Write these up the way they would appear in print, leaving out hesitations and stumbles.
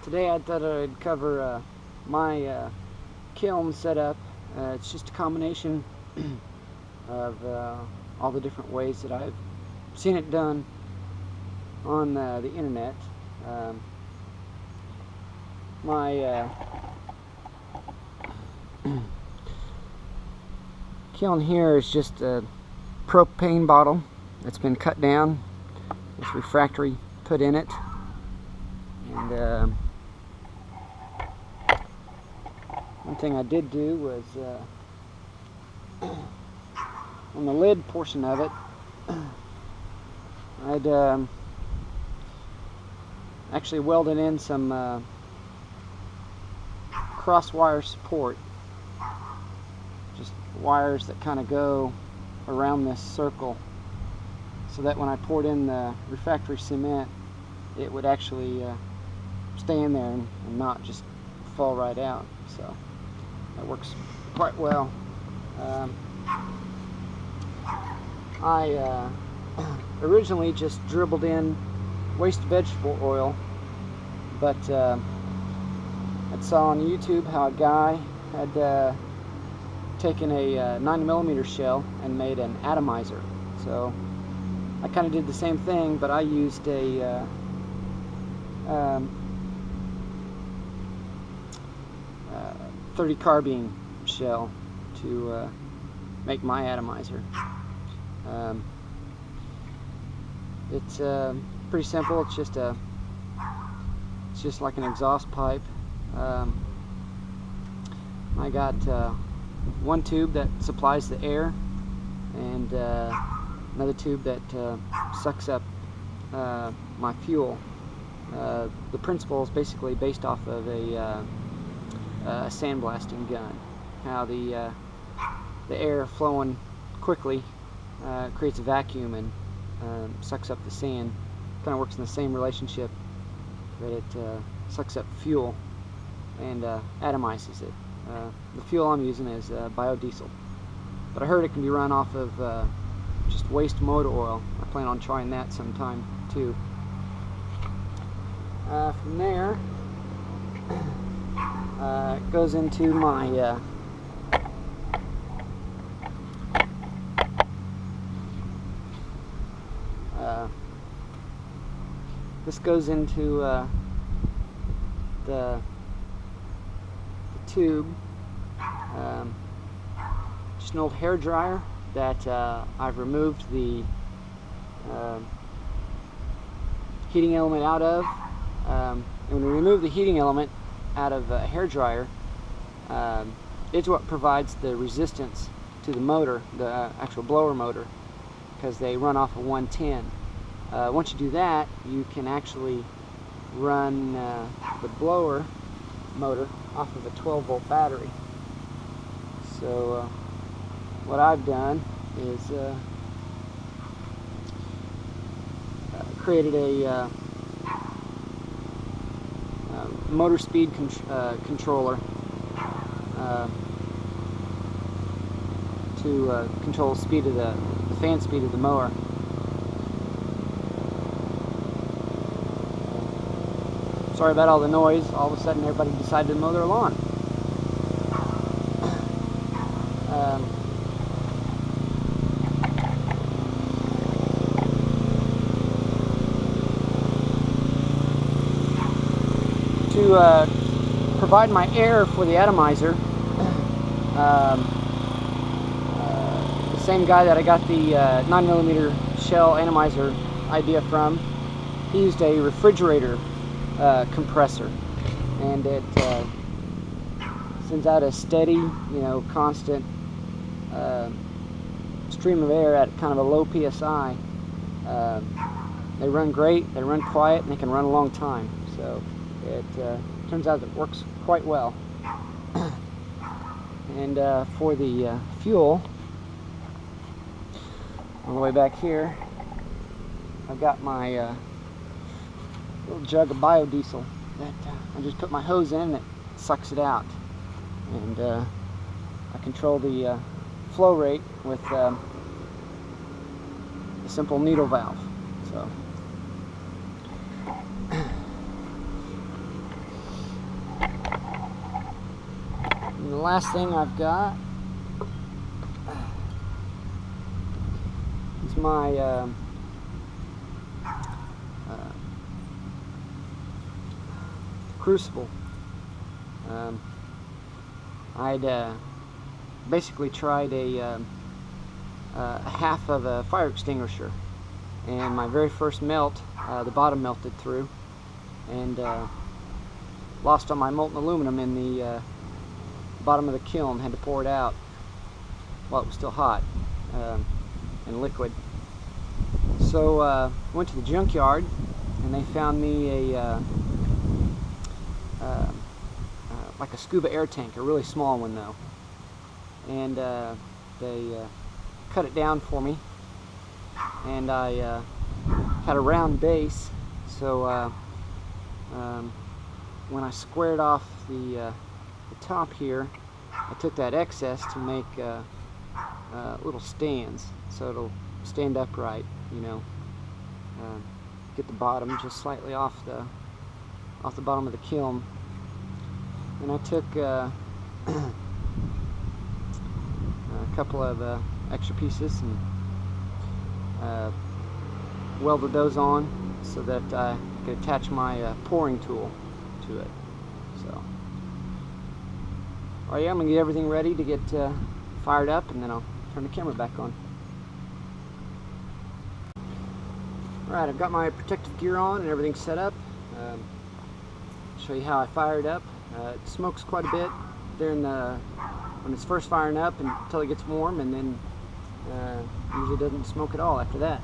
Today I thought I'd cover my kiln setup. It's just a combination of all the different ways that I've seen it done on the internet. My kiln here is just a propane bottle that's been cut down with refractory put in it, and one thing I did do was on the lid portion of it, I'd actually welded in some cross wire support, just wires that kind of go around this circle, so that when I poured in the refractory cement, it would actually stay in there and not just fall right out. So that works quite well. I originally just dribbled in waste vegetable oil, but I saw on YouTube how a guy had taken a 9mm shell and made an atomizer. So I kind of did the same thing, but I used a 30 carbine shell to make my atomizer. It's pretty simple. It's just like an exhaust pipe. I got one tube that supplies the air, and another tube that sucks up my fuel. The principle is basically based off of a sandblasting gun. How the air flowing quickly creates a vacuum and sucks up the sand. Kind of works in the same relationship that it sucks up fuel and atomizes it. The fuel I'm using is biodiesel, but I heard it can be run off of just waste motor oil. I plan on trying that sometime too. From there, it goes into my this goes into the tube. Just an old hair dryer that I've removed the heating element out of. And when we remove the heating element out of a hair dryer, it's what provides the resistance to the motor, the actual blower motor, because they run off of 110. Once you do that, you can actually run the blower motor off of a 12-volt battery. So what I've done is created a motor speed controller to control the speed of the fan speed of the mower. Sorry about all the noise. All of a sudden everybody decided to mow their lawn. To provide my air for the atomizer, the same guy that I got the 9mm shell atomizer idea from, he used a refrigerator compressor, and it sends out a steady, constant stream of air at kind of a low PSI. They run great, they run quiet, and they can run a long time. So it turns out it works quite well. And for the fuel, on the way back here, I've got my little jug of biodiesel that I just put my hose in and it sucks it out. And I control the flow rate with a simple needle valve. So last thing I've got is my crucible. I'd basically tried a half of a fire extinguisher, and my very first melt, the bottom melted through, and lost all my molten aluminum in the bottom of the kiln. Had to pour it out while it was still hot and liquid. So went to the junkyard, and they found me a like a scuba air tank, a really small one though, and they cut it down for me, and I had a round base, so when I squared off the top here, I took that excess to make little stands, so it'll stand upright, you know, get the bottom just slightly off the bottom of the kiln. And I took a couple of extra pieces and welded those on so that I could attach my pouring tool to it. So, alright, I'm going to get everything ready to get fired up, and then I'll turn the camera back on. Alright, I've got my protective gear on and everything set up. Show you how I fire it up. It smokes quite a bit during when it's first firing up until it gets warm, and then usually doesn't smoke at all after that.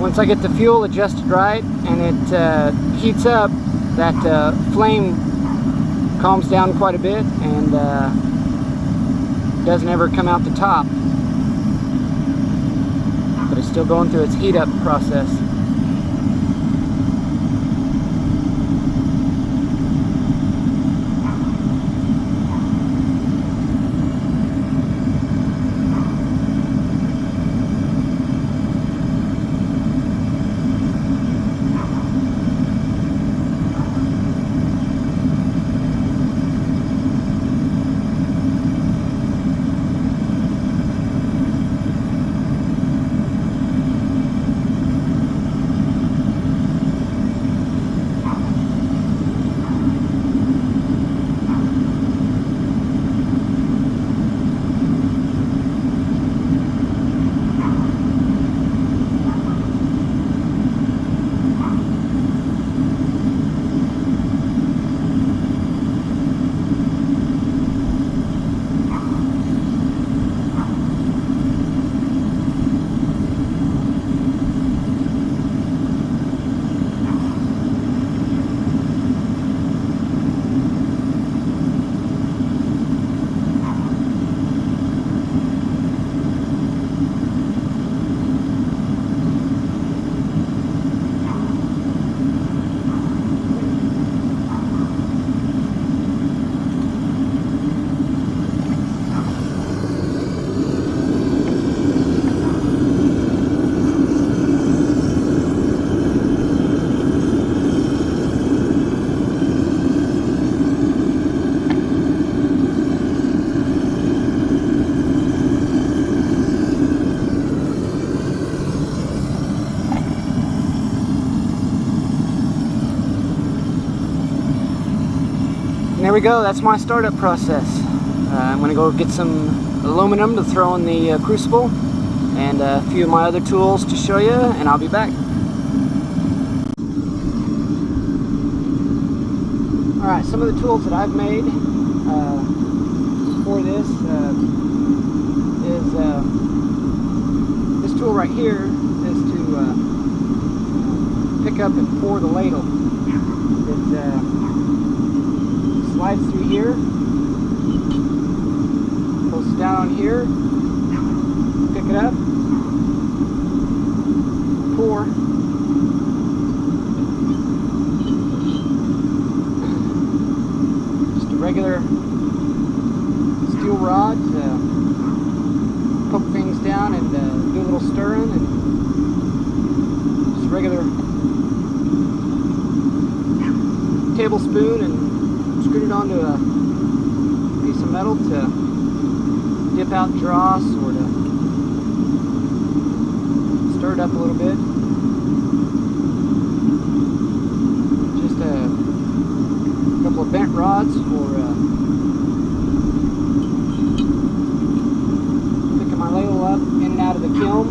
once I get the fuel adjusted right and it heats up, that flame calms down quite a bit and doesn't ever come out the top. But it's still going through its heat up process. And there we go, that's my startup process. I'm going to go get some aluminum to throw in the crucible and a few of my other tools to show you, and I'll be back. Alright, some of the tools that I've made for this is this tool right here is to pick up and pour the ladle. It slides through here, goes down on here, pick it up, pour, just a regular steel rod to poke things down and do a little stirring, and just a regular tablespoon and screwed it onto a piece of metal to dip out dross or to stir it up a little bit. Just a couple of bent rods for picking my ladle up in and out of the kiln.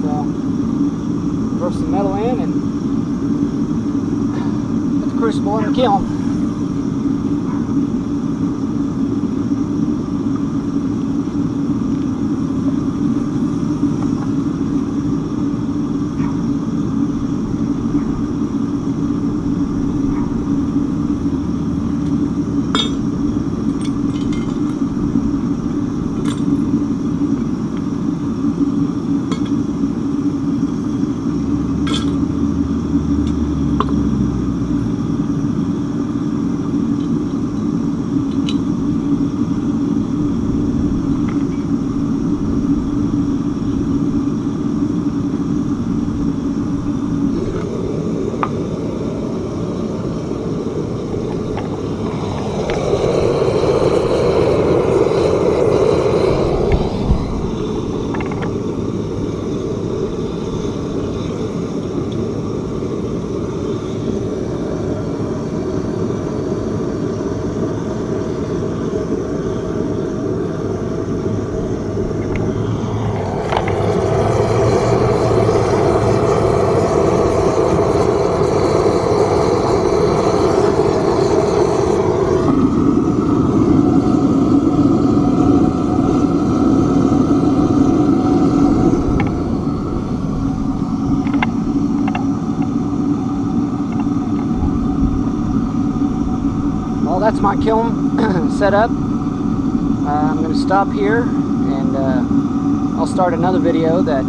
So throw some metal in and crucible in the kiln. that's my kiln set up. I'm going to stop here, and I'll start another video that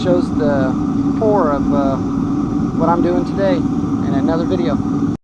shows the pour of what I'm doing today in another video.